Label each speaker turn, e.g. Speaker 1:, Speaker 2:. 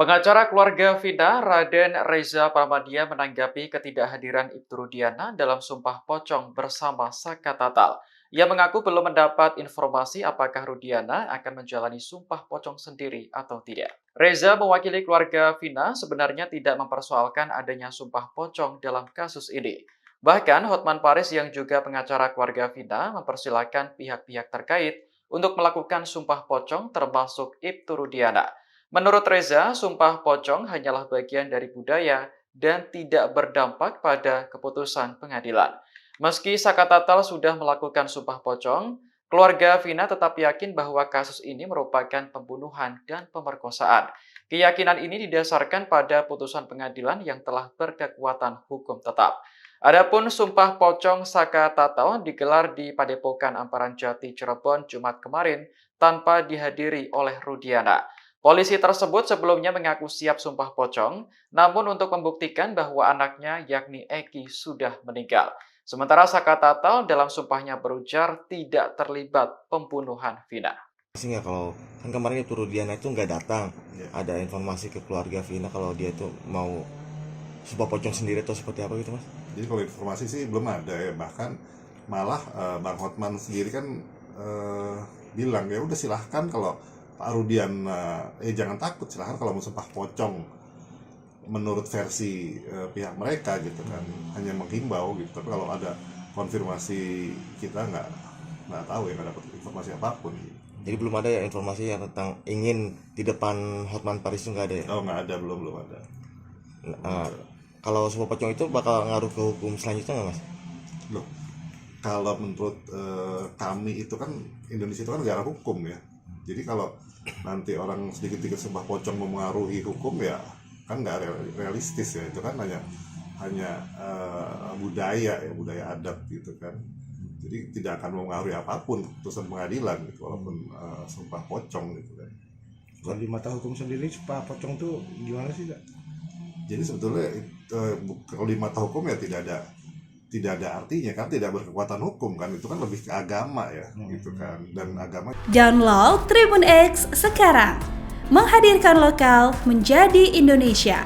Speaker 1: Pengacara keluarga Vina, Raden Reza Pramadia menanggapi ketidakhadiran Ibtu Rudiana dalam Sumpah Pocong bersama Saka Tatal. Ia mengaku belum mendapat informasi apakah Rudiana akan menjalani Sumpah Pocong sendiri atau tidak. Reza mewakili keluarga Vina sebenarnya tidak mempersoalkan adanya Sumpah Pocong dalam kasus ini. Bahkan Hotman Paris yang juga pengacara keluarga Vina mempersilahkan pihak-pihak terkait untuk melakukan Sumpah Pocong termasuk Ibtu Rudiana. Menurut Reza, Sumpah Pocong hanyalah bagian dari budaya dan tidak berdampak pada keputusan pengadilan. Meski Saka Tatal sudah melakukan Sumpah Pocong, keluarga Vina tetap yakin bahwa kasus ini merupakan pembunuhan dan pemerkosaan. Keyakinan ini didasarkan pada putusan pengadilan yang telah berkekuatan hukum tetap. Adapun Sumpah Pocong Saka Tatal digelar di Padepokan Amparan Jati, Cirebon, Jumat kemarin tanpa dihadiri oleh Rudiana. Polisi tersebut sebelumnya mengaku siap sumpah pocong, namun untuk membuktikan bahwa anaknya yakni Eki sudah meninggal. Sementara Saka Tatal dalam sumpahnya berujar tidak terlibat pembunuhan Vina.
Speaker 2: Nggak, kalau kan kemarin itu Rudiana itu nggak datang, ada informasi ke keluarga Vina kalau dia itu mau sumpah pocong sendiri atau seperti apa gitu mas?
Speaker 3: Jadi kalau informasi sih belum ada ya, bahkan malah Bang Hotman sendiri kan bilang ya udah silahkan kalau Pak Rudian jangan takut, silahkan kalau mau sumpah pocong menurut versi pihak mereka gitu kan, hanya menghimbau gitu. Tapi kalau ada konfirmasi kita nggak tahu ya, nggak dapat informasi apapun.
Speaker 2: Jadi belum ada ya informasi yang tentang ingin di depan Hotman Paris itu nggak ada ya?
Speaker 3: Oh nggak ada, belum ada.
Speaker 2: Kalau sumpah pocong itu bakal ngaruh ke hukum selanjutnya nggak mas?
Speaker 3: Loh, kalau menurut kami itu kan Indonesia itu kan negara hukum ya. Jadi kalau nanti orang sedikit-sedikit sumpah pocong mempengaruhi hukum ya kan nggak realistis ya, itu kan hanya budaya adat gitu kan. Jadi tidak akan mempengaruhi apapun putusan pengadilan gitu, walaupun sumpah pocong gitu kan.
Speaker 4: Kalau di mata hukum sendiri sumpah pocong tuh gimana sih Kak?
Speaker 3: Jadi sebetulnya kalau di mata hukum ya tidak ada artinya kan, tidak berkekuatan hukum kan, itu kan lebih ke agama ya gitu kan, dan agama.
Speaker 5: Download Tribun X sekarang, menghadirkan lokal menjadi Indonesia.